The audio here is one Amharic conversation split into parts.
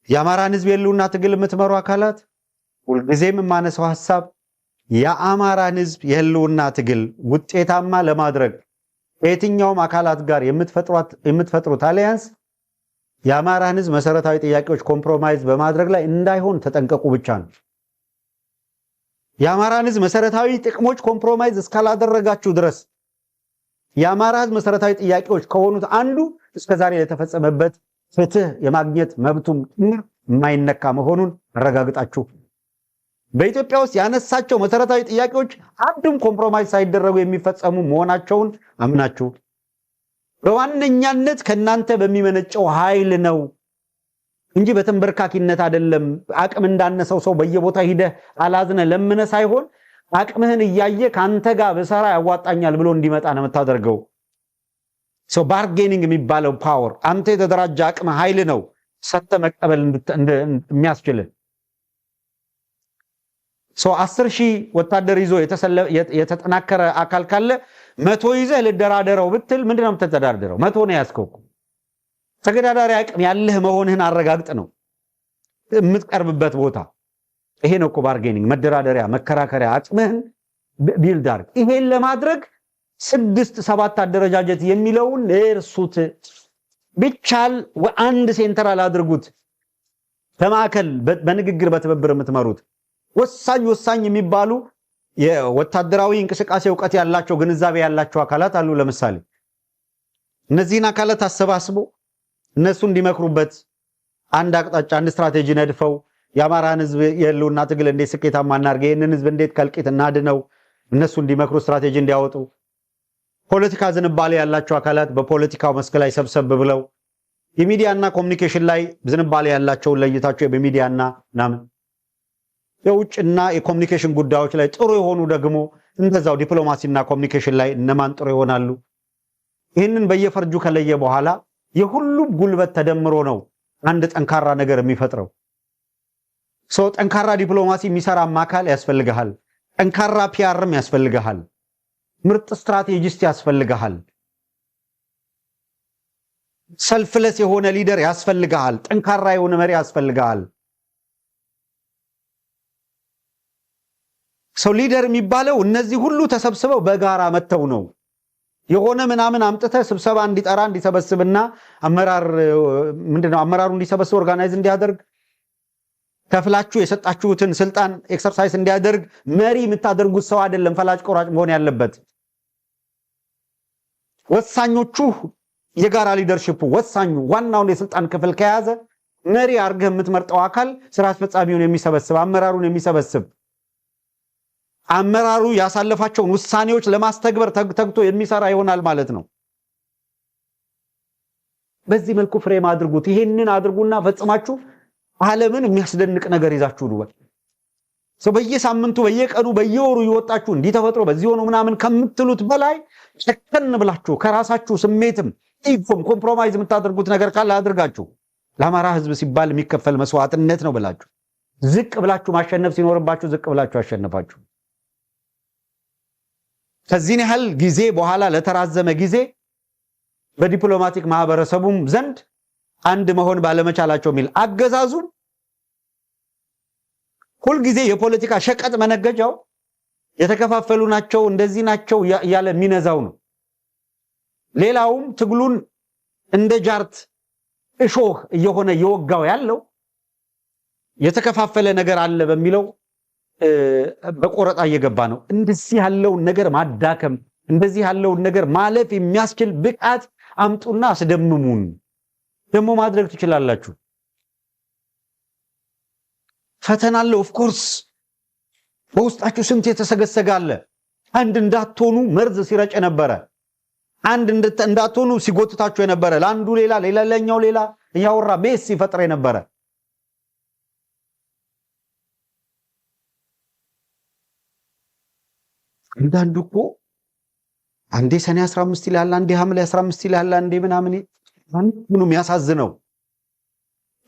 የአማራን ህዝብ የሉና ትግል የምትመሩ አካላት ሁልጊዜም ማነሳው ሐሳብ የአማራን ህዝብ የሉና ትግል ውጤታማ ለማድረግ የትኛውም አካላት ጋር የምትፈጥሩት አሊያንስ የአማራን ህዝብ መሰረታዊ ጥያቄዎች ኮምፕሮማይዝ በማድረግ ላይ እንዳይሆን ተጠንቀቁ ብቻ ነው። የአማራን ህዝብ መሰረታዊ ጥቅሞች ኮምፕሮማይዝ እስካላደረጋችሁ ድረስ የአማራ ህዝብ መሰረታዊ ጥያቄዎች ከሆኑት አንዱ እስከዛሬ የተፈጸመበት ፍትህ የማግኘት መብቱም የማይነካ መሆኑን አረጋግጣችሁ በኢትዮጵያ ውስጥ ያነሳቸው መሰረታዊ ጥያቄዎች አንዱም ኮምፕሮማይዝ ሳይደረጉ የሚፈጸሙ መሆናቸውን አምናችሁ በዋነኛነት ከናንተ በሚመነጨው ኃይል ነው እንጂ በተንበርካኪነት አይደለም። አቅም እንዳነሰው ሰው በየቦታ ሂደ አላዝነ ለምነ ሳይሆን አቅምህን እያየ ካንተ ጋር በሰራ ያዋጣኛል ብሎ እንዲመጣ ነው የምታደርገው። ሶ ባርጌኒንግ የሚባለው ፓወር አንተ የተደራጀ አቅም ኃይል ነው ሰተ መቀበል የሚያስችል። ሶ 10,000 ወታደር ይዞ የተጠናከረ አካል ካለ 100 ይዘህ ልደራደረው ብትል ምንድነው የምትተዳደረው? 100 ነው ያስከው። ተገዳዳሪ አቅም ያለህ መሆንህን አረጋግጥ ነው የምትቀርብበት ቦታ። ይሄ ነው እኮ ባርጌኒንግ፣ መደራደሪያ፣ መከራከሪያ አቅምህን ቢልድ አድርግ። ይሄን ለማድረግ 6-7 አደረጃጀት የሚለውን እርሱት። ቢቻል አንድ ሴንትራል አድርጉት፣ በማዕከል በንግግር በትብብር የምትመሩት ወሳኝ የሚባሉ የወታደራዊ እንቅስቃሴ ዕውቀት ያላቸው ግንዛቤ ያላቸው አካላት አሉ። ለምሳሌ እነዚህን አካላት አሰባስቦ እነሱ እንዲመክሩበት አንድ አቅጣጫ አንድ ስትራቴጂ ነድፈው የአማራን ህዝብ የሉና ትግል እንዴት ስኬታማ እናድርግ፣ ይሄንን ህዝብ እንዴት ከልቂት እናድነው፣ እነሱ እንዲመክሩ ስትራቴጂ እንዲያወጡ ፖለቲካ ዝንባሌ ያላቸው አካላት በፖለቲካው መስክ ላይ ሰብሰብ ብለው የሚዲያና ኮሙኒኬሽን ላይ ዝንባሌ ያላቸው ለይታቸው በሚዲያና ናም የውጭና የኮሙኒኬሽን ጉዳዮች ላይ ጥሩ የሆኑ ደግሞ እንደዛው ዲፕሎማሲና ኮሙኒኬሽን ላይ እነማን ጥሩ ይሆናሉ። ይሄንን በየፈርጁ ከለየ በኋላ የሁሉም ጉልበት ተደምሮ ነው አንድ ጠንካራ ነገር የሚፈጥረው። ሶ ጠንካራ ዲፕሎማሲ የሚሰራ አካል ያስፈልጋል። ጠንካራ ፒአርም ያስፈልጋል። ምርጥ ስትራቴጂስት ያስፈልጋል። ሰልፍለስ የሆነ ሊደር ያስፈልጋል። ጠንካራ የሆነ መሪ ያስፈልጋል። ሶ ሊደር የሚባለው እነዚህ ሁሉ ተሰብስበው በጋራ መተው ነው። የሆነ ምናምን አምጥተ ስብሰባ እንዲጠራ እንዲሰበስብና አመራር ምንድነው አመራሩ እንዲሰበስብ ኦርጋናይዝ እንዲያደርግ ከፍላችሁ የሰጣችሁትን ስልጣን ኤክሰርሳይዝ እንዲያደርግ መሪ የምታደርጉት ሰው አይደለም ፈላጭ ቆራጭ መሆን ያለበት። ወሳኞቹ የጋራ ሊደርሺፑ ወሳኙ ዋናው የስልጣን ክፍል ከያዘ መሪ አርገህ የምትመርጠው አካል ስራ አስፈጻሚውን የሚሰበስብ አመራሩን የሚሰበስብ አመራሩ ያሳለፋቸውን ውሳኔዎች ለማስተግበር ተግቶ የሚሰራ ይሆናል ማለት ነው። በዚህ መልኩ ፍሬም አድርጉት። ይሄንን አድርጉና ፈጽማችሁ ዓለምን የሚያስደንቅ ነገር ይዛችሁ ነው። ሰው በየሳምንቱ በየቀኑ በየወሩ ይወጣችሁ እንዲተፈጥሮ በዚህ ሆኖ ምናምን ከምትሉት በላይ ጨከን ብላችሁ ከራሳችሁ ስሜትም ኢፎም ኮምፕሮማይዝ የምታደርጉት ነገር ካለ አድርጋችሁ ለአማራ ህዝብ ሲባል የሚከፈል መስዋዕትነት ነው ብላችሁ ዝቅ ብላችሁ ማሸነፍ ሲኖርባችሁ ዝቅ ብላችሁ አሸነፋችሁ። ከዚህ ያህል ጊዜ በኋላ ለተራዘመ ጊዜ በዲፕሎማቲክ ማህበረሰቡም ዘንድ አንድ መሆን ባለመቻላቸው ሚል አገዛዙ ሁሉ ጊዜ የፖለቲካ ሸቀጥ መነገጃው የተከፋፈሉ ናቸው እንደዚህ ናቸው ያለ ሚነዛው ነው። ሌላውም ትግሉን እንደ ጃርት እሾህ እየሆነ የወጋው ያለው የተከፋፈለ ነገር አለ በሚለው በቆረጣ እየገባ ነው። እንደዚህ ያለው ነገር ማዳከም እንደዚህ ያለው ነገር ማለፍ የሚያስችል ብቃት አምጡና አስደምሙን። ደሞ ማድረግ ትችላላችሁ። ፈተናለው ኦፍ ኮርስ በውስጣችሁ ስንት የተሰገሰጋለ አንድ እንዳትሆኑ መርዝ ሲረጭ ነበር። አንድ እንዳትሆኑ ሲጎትታችሁ የነበረ ለአንዱ ሌላ ሌላኛው ሌላ ያወራ ሜስ ሲፈጥር የነበረ እንዳንዱ እኮ አንዴ ሰኔ 15 ይላል አንዴ ሐምሌ 15 ይላል አንዴ ምናምን ምንም ያሳዝነው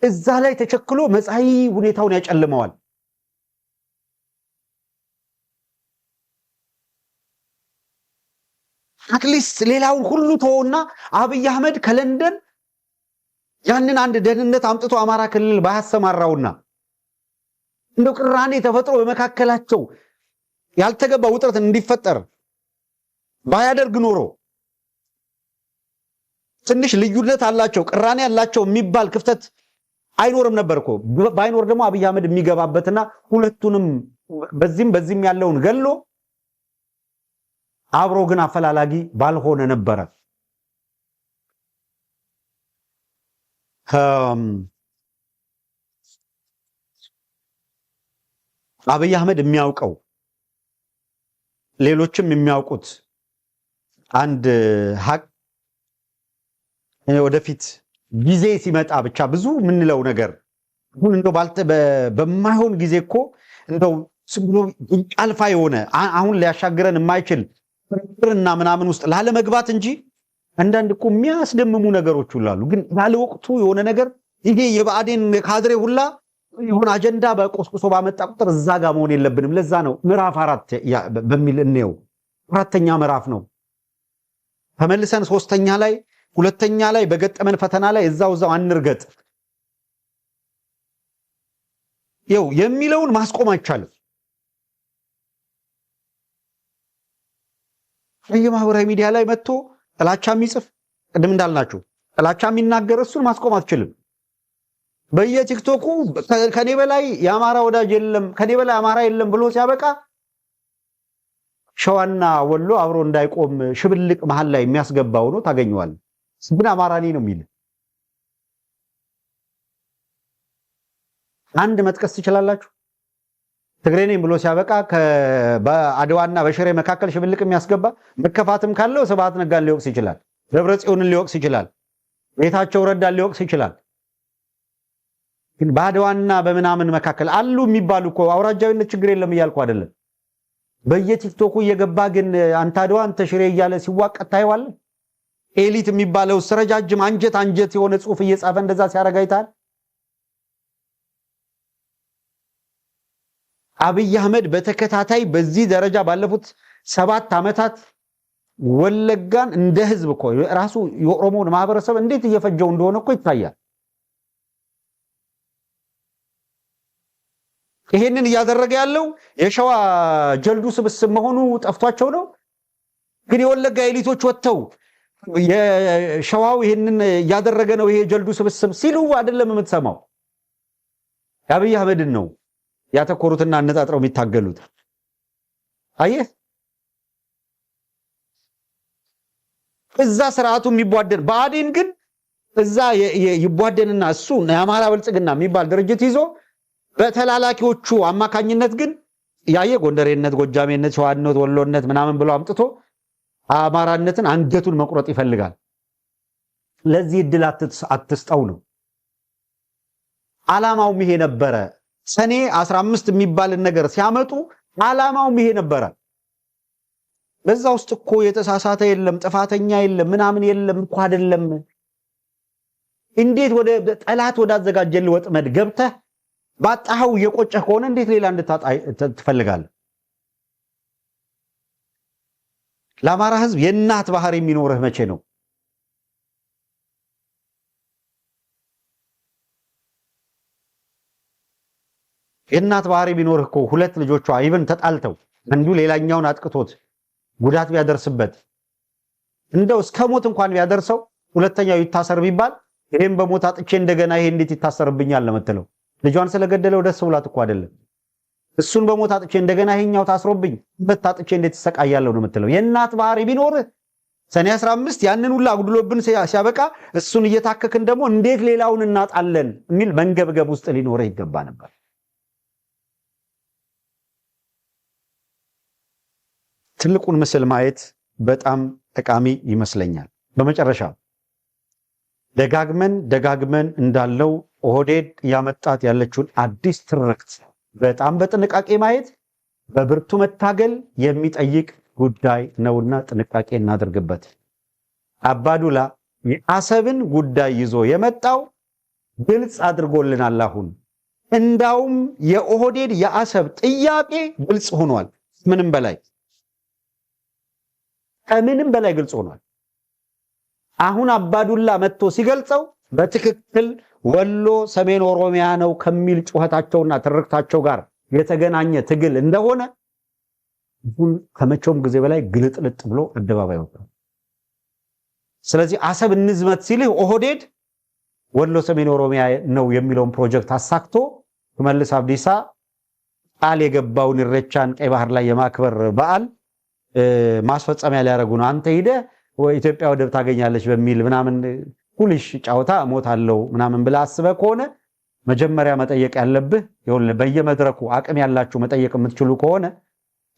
እዛ ላይ ተቸክሎ መጻኢ ሁኔታውን ያጨልመዋል። አትሊስት ሌላውን ሁሉ ተውና አብይ አህመድ ከለንደን ያንን አንድ ደህንነት አምጥቶ አማራ ክልል ባያሰማራውና እንደው ቅራኔ ተፈጥሮ በመካከላቸው ያልተገባ ውጥረት እንዲፈጠር ባያደርግ ኖሮ ትንሽ ልዩነት አላቸው ቅራኔ ያላቸው የሚባል ክፍተት አይኖርም ነበርኮ ባይኖር ደግሞ አብይ አህመድ የሚገባበትና ሁለቱንም በዚህም ያለውን ገሎ አብሮ ግን አፈላላጊ ባልሆነ ነበር አብይ አህመድ የሚያውቀው ሌሎችም የሚያውቁት አንድ ሀቅ ወደፊት ጊዜ ሲመጣ ብቻ ብዙ ምንለው ነገር ሁሉ እንደው በማይሆን ጊዜ እኮ እንደው ስብሎ አልፋ የሆነ አሁን ሊያሻግረን የማይችል ፍርፍርና ምናምን ውስጥ ላለ መግባት እንጂ አንዳንድ እኮ የሚያስደምሙ ነገሮች ሁሉ አሉ ግን ያለ ወቅቱ የሆነ ነገር ይሄ የባዴን ካድሬ ሁላ የሆነ አጀንዳ በቆስቆሶ ባመጣ ቁጥር እዛ ጋር መሆን የለብንም ለዛ ነው ምዕራፍ 4 በሚል እንየው አራተኛ ምዕራፍ ነው ተመልሰን ሶስተኛ ላይ ሁለተኛ ላይ በገጠመን ፈተና ላይ እዛው አንርገጥ ይው የሚለውን ማስቆም አይቻልም በየማህበራዊ ሚዲያ ላይ መጥቶ ጥላቻ የሚጽፍ ቅድም እንዳልናችሁ ጥላቻ የሚናገር እሱን ማስቆም አትችልም በየቲክቶኩ ከኔ በላይ የአማራ ወዳጅ የለም ከኔ በላይ አማራ የለም ብሎ ሲያበቃ ሸዋና ወሎ አብሮ እንዳይቆም ሽብልቅ መሃል ላይ የሚያስገባው ነው ታገኘዋል ግን አማራኒ ነው የሚል አንድ መጥቀስ ትችላላችሁ ትግሬ ነኝ ብሎ ሲያበቃ በአድዋና በሽሬ መካከል ሽብልቅ የሚያስገባ መከፋትም ካለው ስብሐት ነጋን ሊወቅስ ይችላል ደብረጽዮንን ሊወቅስ ይችላል ቤታቸው ረዳን ሊወቅስ ይችላል ግን በአድዋና በመናምን መካከል አሉ የሚባሉ እኮ አውራጃዊነት ችግር የለም ይያልኩ አይደለም በየቲክቶኩ እየገባ ግን አንተ አድዋ አንተ ሽሬ እያለ ሲዋቀት ታይዋል ኤሊት የሚባለው ስረጃጅም አንጀት የሆነ ጽሁፍ እየጻፈ እንደዛ ሲያረጋይታል አብይ አህመድ በተከታታይ በዚህ ደረጃ ባለፉት 7 አመታት ወለጋን እንደ ህዝብ እኮ ራሱ የኦሮሞን ማህበረሰብ እንዴት እየፈጀው እንደሆነ እኮ ይታያል ይሄንን እያደረገ ያለው የሸዋ ጀልዱ ስብስብ መሆኑ ጠፍቷቸው ነው ግን የወለጋ ኤሊቶች ወጥተው የሸዋው ይሄንን ያደረገ ነው ይሄ ጀልዱ ስብስብ ሲሉ አይደለም የምትሰማው አብይ አህመድን ነው ያተኮሩትና አነጣጥረው የሚታገሉት አየህ እዛ ስርዓቱ የሚቧደን ባዴን ግን እዛ ይቧደንና እሱ የአማራ ብልጽግና የሚባል ድርጅት ይዞ በተላላኪዎቹ አማካኝነት ግን ያየ ጎንደሬነት ጎጃሜነት ሸዋነት ወሎነት ምናምን ብሎ አምጥቶ አማራነትን አንገቱን መቁረጥ ይፈልጋል ለዚህ እድል አትስጠው ነው አላማው ይሄ ነበረ ሰኔ 15 የሚባል ነገር ሲያመጡ አላማው ይሄ ነበረ በዛ ውስጥ እኮ የተሳሳተ የለም ጥፋተኛ የለም ምናምን የለም እኮ አይደለም እንዴት ወደ ጠላት ወዳዘጋጀል ወጥመድ ገብተህ ባጣው የቆጨህ ከሆነ እንዴት ሌላ እንድታጣ ትፈልጋለህ ለአማራ ህዝብ የእናት ባህር የሚኖርህ መቼ ነው የእናት ባህር ቢኖርህ እኮ ሁለት ልጆቿ ኢቭን ተጣልተው አንዱ ሌላኛውን አጥቅቶት ጉዳት ቢያደርስበት እንደው እስከ ሞት እንኳን ቢያደርሰው ሁለተኛው ይታሰር ቢባል ይሄን በሞት አጥቼ እንደገና ይሄ እንዴት ይታሰርብኛል ለምትለው ልጇን ስለገደለው ደስ ብሏት እኮ አይደለም እሱን በሞት አጥቼ እንደገና ይሄኛው ታስሮብኝ በታጥቼ እንዴት ተሰቃያለሁ ነው የምትለው የእናት ባህሪ ቢኖር ሰኔ 15 ያንን ሁሉ አጉድሎብን ሲያበቃ እሱን እየታከክን ደግሞ እንዴት ሌላውን እናጣለን የሚል መንገብገብ ውስጥ ሊኖር ይገባ ነበር ትልቁን ምስል ማየት በጣም ጠቃሚ ይመስለኛል በመጨረሻ ደጋግመን እንዳለው ኦህዴድ ያመጣት ያለችውን አዲስ ትርክት በጣም በጥንቃቄ ማየት በብርቱ መታገል የሚጠይቅ ጉዳይ ነውና ጥንቃቄ እናድርግበት አባዱላ የአሰብን ጉዳይ ይዞ የመጣው ግልጽ አድርጎልናል አሁን እንዳውም የኦህዴድ የአሰብ ጥያቄ ግልጽ ሆኗል ከምንም በላይ ግልጽ ሆኗል አሁን አባዱላ መጥቶ ሲገልጸው በትክክል ወሎ ሰሜን ኦሮሚያ ነው ከሚል ጩኸታቸውና ትርክታቸው ጋር የተገናኘ ትግል እንደሆነ ከመቼውም ጊዜ በላይ ግልጥልጥ ብሎ አደባባይ ወጥቷል። ስለዚህ አሰብ እንዝመት ሲልህ ኦህዴድ ወሎ ሰሜን ኦሮሚያ ነው የሚለውን ፕሮጀክት አሳክቶ ሽመልስ አብዲሳ ቃል የገባውን ኢሬቻን ቀይ ባህር ላይ የማክበር በዓል ማስፈጸሚያ ሊያደርጉ ነው። አንተ ሄደህ ኢትዮጵያ ወደብ ታገኛለች በሚል ምናምን ሁልሽ ጫውታ ሞታለው ምናምን ብላ አስበህ ከሆነ መጀመሪያ መጠየቅ ያለብህ ይኸውልህ በየመድረኩ አቅም ያላችሁ መጠየቅ የምትችሉ ከሆነ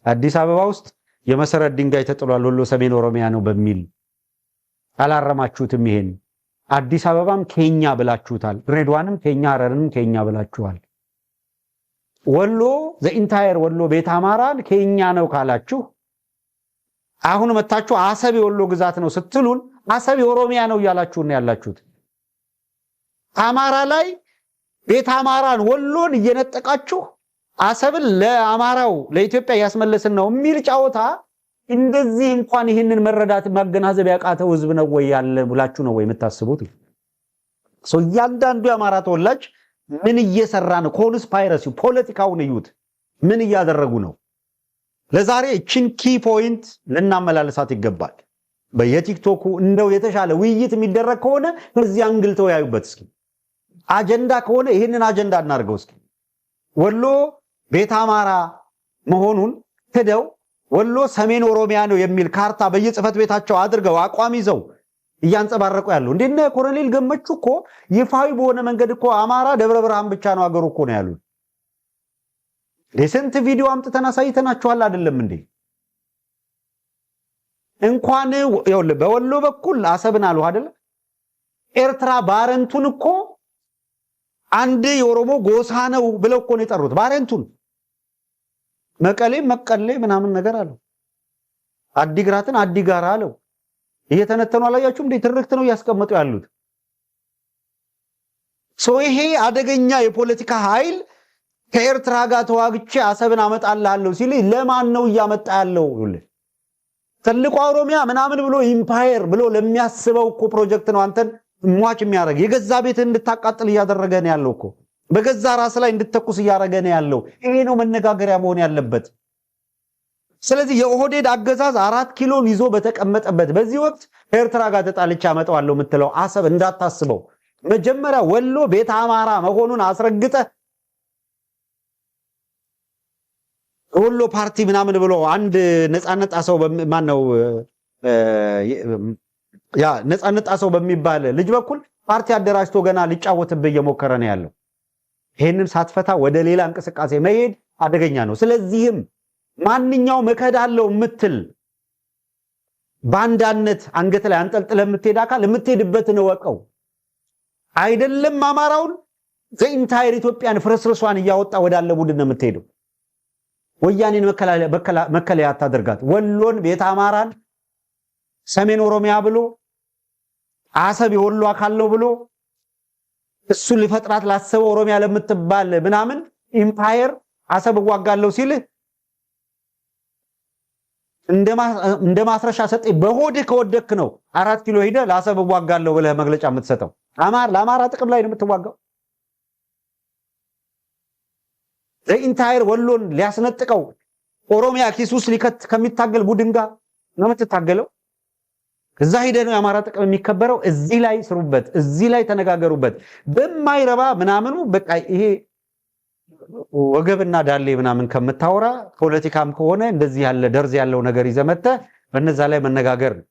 አዲስ አበባ ውስጥ የመሰረት ድንጋይ ተጥሏል ወሎ ሰሜን ኦሮሚያ ነው በሚል አላረማችሁትም። ይሄን አዲስ አበባም ኬኛ ብላችሁታል፣ ድሬዳዋንም ኬኛ፣ ሐረርንም ኬኛ ብላችኋል። ወሎ ዘኢንታየር ወሎ ቤት አማራን ኬኛ ነው ካላችሁ አሁን መታችሁ አሰብ የወሎ ግዛት ነው ስትሉን አሰብ የኦሮሚያ ነው ያላችሁ ነው ያላችሁት። አማራ ላይ ቤት አማራን ወሎን እየነጠቃችሁ አሰብን ለአማራው ለኢትዮጵያ ያስመለስን ነው የሚል ጫወታ እንደዚህ እንኳን ይሄንን መረዳት ማገናዘብ ያቃተው ህዝብ ነው ወይ ያለ ብላችሁ ነው ወይ የምታስቡት? እያንዳንዱ የአማራ ተወላጅ ምን እየሰራ ነው? ኮንስፓይረሲ ፖለቲካውን እዩት። ምን እያደረጉ ነው? ለዛሬ እቺን ኪ ፖይንት ልናመላልሳት ይገባል። በየቲክቶኩ እንደው የተሻለ ውይይት የሚደረግ ከሆነ በዚህ አንግል ተወያዩበት እስኪ። አጀንዳ ከሆነ ይሄንን አጀንዳ እናርገው እስኪ። ወሎ ቤት አማራ መሆኑን ሄደው ወሎ ሰሜን ኦሮሚያ ነው የሚል ካርታ በየጽፈት ቤታቸው አድርገው አቋም ይዘው እያንጸባረቁ ያለው እንደነ ኮሎኔል ገመቹ እኮ ይፋዊ በሆነ መንገድ እኮ አማራ ደብረ ብርሃን ብቻ ነው አገሩ እኮ ነው ያሉት። ለስንት ቪዲዮ አምጥተን አሳይተናችኋል አይደለም እንዴ? እንኳን ይኸውልህ በወሎ በኩል አሰብን አሉ አይደል? ኤርትራ ባረንቱን እኮ አንድ የኦሮሞ ጎሳ ነው ብለው እኮ ነው የጠሩት ባረንቱን። መቀሌ ምናምን ነገር አለው። አዲግራትን አዲጋራ አለው። እየተነተኑ አላያችሁም እንዴ? ትርክት ነው ያስቀመጡ ያሉት። ይሄ አደገኛ የፖለቲካ ኃይል ከኤርትራ ጋር ተዋግቼ አሰብን አመጣልሃለሁ ሲል ለማን ነው እያመጣ ያለው? ትልቁ ኦሮሚያ ምናምን ብሎ ኢምፓየር ብሎ ለሚያስበው እኮ ፕሮጀክት ነው አንተን ሟች የሚያደርግ። የገዛ ቤት እንድታቃጥል እያደረገ ነው ያለው እኮ። በገዛ ራስ ላይ እንድትተኩስ እያደረገ ነው ያለው። ይሄ ነው መነጋገሪያ መሆን ያለበት። ስለዚህ የኦህዴድ አገዛዝ 4 ኪሎን ይዞ በተቀመጠበት በዚህ ወቅት ኤርትራ ጋር ተጣልቻ አመጣዋለሁ የምትለው አሰብ እንዳታስበው። መጀመሪያ ወሎ ቤት አማራ መሆኑን አስረግጠ ወሎ ፓርቲ ምናምን ብሎ አንድ ነፃነት ጣሰው ማን ነው ያ ነፃነት ጣሰው በሚባል ልጅ በኩል ፓርቲ አደራጅቶ ገና ሊጫወትብህ እየሞከረ ነው ያለው። ይሄንን ሳትፈታ ወደ ሌላ እንቅስቃሴ መሄድ አደገኛ ነው። ስለዚህም ማንኛው መከዳለው የምትል ባንዳነት አንገት ላይ አንጠልጥለ የምትሄድ አካል የምትሄድበትን ወቀው አይደለም አማራውን ዘኢንታየር ኢትዮጵያን ፍርስርሷን እያወጣ ወዳለ ቡድን ነው የምትሄደው። ወያኔን መከለያ አታደርጋት። ወሎን ቤት አማራን ሰሜን ኦሮሚያ ብሎ አሰብ የወሎ አካል ነው ብሎ እሱ ሊፈጥራት ላሰበው ኦሮሚያ ለምትባል ምናምን ኢምፓየር አሰብ ዋጋለው ሲል እንደ ማስረሻ ሰጠ። በሆድ ከወደክ ነው 4 ኪሎ ሄደ ለአሰብ ዋጋለው ብለህ መግለጫ የምትሰጠው። ለአማራ ጥቅም ላይ ነው የምትዋጋው። ዘኢንታየር ወሎን ሊያስነጥቀው ኦሮሚያ ኪስ ውስጥ ሊከት ከሚታገል ቡድን ጋር ነው የምትታገለው። እዛ ሄደ ነው የአማራ ጥቅም የሚከበረው። እዚህ ላይ ስሩበት፣ እዚህ ላይ ተነጋገሩበት። በማይረባ ምናምኑ በቃ ይሄ ወገብና ዳሌ ምናምን ከምታወራ ፖለቲካም ከሆነ እንደዚህ ያለ ደርዝ ያለው ነገር ይዘመተ በነዛ ላይ መነጋገር